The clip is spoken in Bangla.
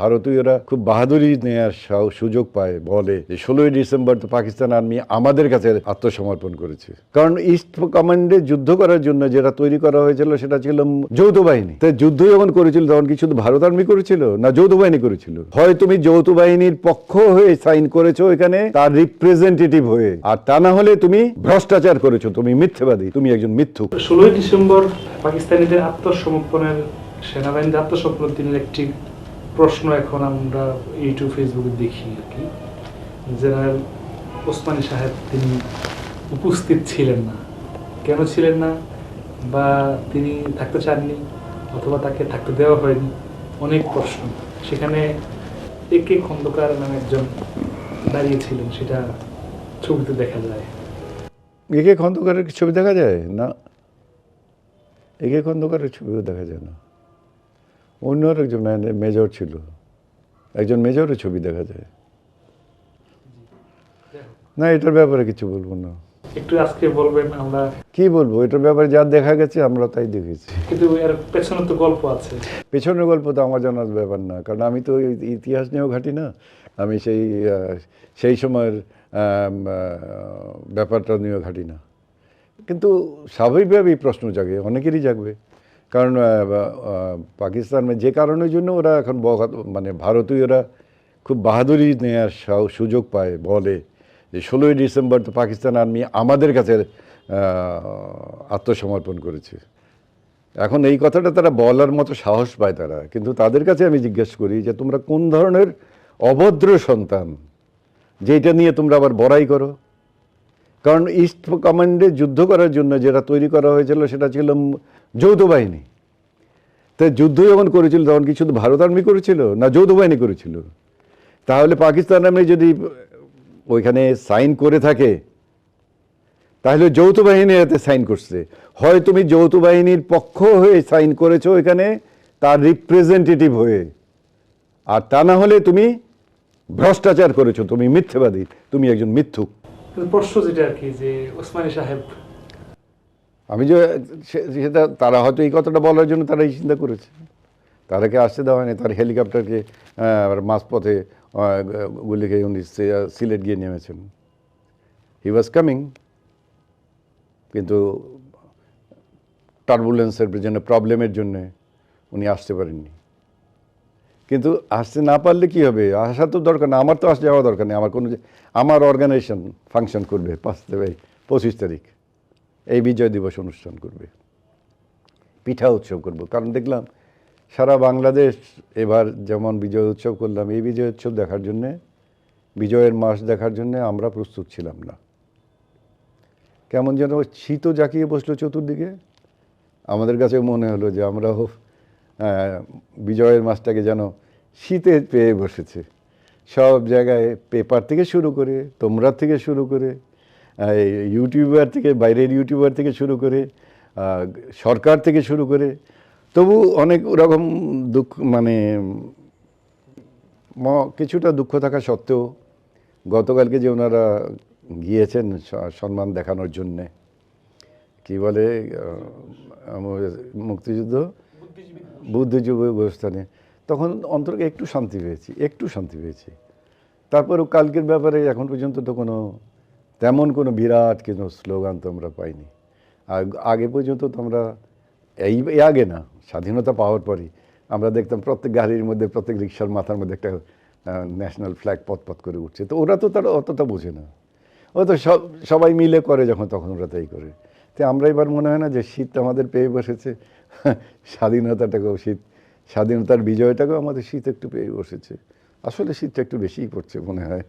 ভারতীয়রা খুব বাহাদুরি নেওয়ার সুযোগ পায়, বলে যে 16ই ডিসেম্বর তো পাকিস্তান আর্মি আমাদের কাছে আত্মসমর্পণ করেছে। কারণ ইস্ট কমান্ডে যুদ্ধ করার জন্য যেটা তৈরি করা হয়েছিল সেটা ছিল যৌথ বাহিনী। তাই যুদ্ধ যখন করেছিল তখন কি শুধু ভারত আর্মি করেছিল, না যৌথ বাহিনী করেছিল? হয় তুমি যৌথ বাহিনীর পক্ষ হয়ে সাইন করেছো এখানে তার রিপ্রেজেন্টেটিভ হয়ে, আর তা না হলে তুমি ভ্রষ্টাচার করেছো, তুমি মিথ্যাবাদী, তুমি একজন মিথ্যুক। 16ই ডিসেম্বর পাকিস্তানিদের আত্মসমর্পণের, সেনাবাহিনীর আত্মসমর্পণের দিনের একটি প্রশ্ন এখন আমরা ইউটিউব ফেসবুকে দেখি আর কি। জেনারেল ওসমানী সাহেব তিনি উপস্থিত ছিলেন না। কেন ছিলেন না, বা তিনি থাকতে চাননি, অথবা তাকে থাকতে দেওয়া হয়নি, অনেক প্রশ্ন। সেখানে একে খন্দকার নামে একজন দাঁড়িয়েছিলেন, সেটা ছবিতে দেখা যায়। একে খন্দকারের ছবি দেখা যায় না, একে খন্দকারের ছবিও দেখা যায় না। অন্য একজন মেজর ছিল, একজন মেজরের ছবি দেখা যায় না। এটার ব্যাপারে কিছু বলবো না। একটু আজকে বলবেন, আমরা কি বলবো, এটার ব্যাপারে যা দেখা গেছে আমরা তাই দেখেছি। কিন্তু এর পেছনে তো গল্প আছে। পেছনের গল্প তো আমার জানার ব্যাপার না, কারণ আমি তো ইতিহাস নিয়েও ঘাঁটি না। আমি সেই সময়ের ব্যাপারটা নিয়েও ঘাঁটি না। কিন্তু স্বাভাবিকভাবেই প্রশ্ন জাগে, অনেকেরই জাগবে। কারণ পাকিস্তান যে কারণের জন্য ওরা এখন মানে ভারতীয়রা খুব বাহাদুরি নেওয়ার সুযোগ পায়, বলে যে 16ই ডিসেম্বর তো পাকিস্তান আর্মি আমাদের কাছে আত্মসমর্পণ করেছে। এখন এই কথাটা তারা বলার মতো সাহস পায় তারা, কিন্তু তাদের কাছে আমি জিজ্ঞেস করি যে তোমরা কোন ধরনের অভদ্র সন্তান যেটা নিয়ে তোমরা আবার বড়াই করো? কারণ ইস্ট কমান্ডে যুদ্ধ করার জন্য যেটা তৈরি করা হয়েছিল সেটা ছিল যৌথ বাহিনী। তাই যুদ্ধ যখন করেছিল তখন কি শুধু ভারত আর্মি করেছিল, না যৌথ বাহিনী করেছিল? তাহলে পাকিস্তান আর্মি যদি ওইখানে সাইন করে থাকে তাহলে যৌথ বাহিনী এতে সাইন করছে। হয় তুমি যৌথ বাহিনীর পক্ষ হয়ে সাইন করেছো এখানে তার রিপ্রেজেন্টেটিভ হয়ে, আর তা না হলে তুমি ভ্রষ্টাচার করেছো, তুমি মিথ্যাবাদী, তুমি একজন মিথ্যুক। প্রশ্ন যেটা আর কি, যে ওসমানী সাহেব, আমি যে সেটা তারা হয়তো এই কথাটা বলার জন্য তারা এই চিন্তা করেছে। তারাকে আসতে দেওয়া হয়নি, তার হেলিকপ্টারকে মাঝপথে গুলি খেয়ে উনি সিলেট গিয়ে নেমেছেন। হি ওয়াজ কামিং, কিন্তু টার্বুলেন্সের জন্য, প্রবলেমের জন্য উনি আসতে পারেননি। কিন্তু আসতে না পারলে কি হবে? আসা তো দরকার না, আমার তো আসতে যাওয়া দরকার নেই। আমার অর্গানাইজেশন ফাংশন করবে 25 তারিখ, এই বিজয় দিবস অনুষ্ঠান করবে, পিঠা উৎসব করব। কারণ দেখলাম সারা বাংলাদেশ এবার যেমন বিজয় উৎসব করলাম, এই বিজয় উৎসব দেখার জন্যে, বিজয়ের মাস দেখার জন্যে আমরা প্রস্তুত ছিলাম না। কেমন যেন শীতও জাঁকিয়ে বসলো চতুর্দিকে। আমাদের কাছে মনে হলো যে আমরাও বিজয়ের মাসটাকে যেন শীতে পেয়ে বসেছে। সব জায়গায় পেপার থেকে শুরু করে, তোমরা থেকে শুরু করে, ইউটিউবার থেকে, বাইরের ইউটিউবার থেকে শুরু করে, সরকার থেকে শুরু করে, তবু অনেক ওরকম দুঃখ, মানে কিছুটা দুঃখ থাকা সত্ত্বেও গতকালকে যে ওনারা গিয়েছেন সম্মান দেখানোর জন্যে, কি বলে মুক্তিযুদ্ধ বুদ্ধিজীবী অবস্থানে, তখন অন্তরকে একটু শান্তি পেয়েছি। তারপরেও কালকের ব্যাপারে এখন পর্যন্ত তো তেমন কোনো বিরাট কোনো স্লোগান তো আমরা পাইনি। আর আগে পর্যন্ত তো আমরা আগে না, স্বাধীনতা পাওয়ার পরই আমরা দেখতাম প্রত্যেক গাড়ির মধ্যে, প্রত্যেক রিক্সার মাথার মধ্যে একটা ন্যাশনাল ফ্ল্যাগ পথ করে উঠছে। তো ওরা তো তারা অতটা বোঝে না, ও তো সবাই মিলে করে যখন, তখন ওরা তাই করে। তো আমরা এবার মনে হয় না যে শীত আমাদের পেয়ে বসেছে, স্বাধীনতাটাকেও স্বাধীনতার বিজয়টাকেও আমাদের শীত একটু পেয়ে বসেছে। আসলে শীতটা একটু বেশিই পড়ছে মনে হয়।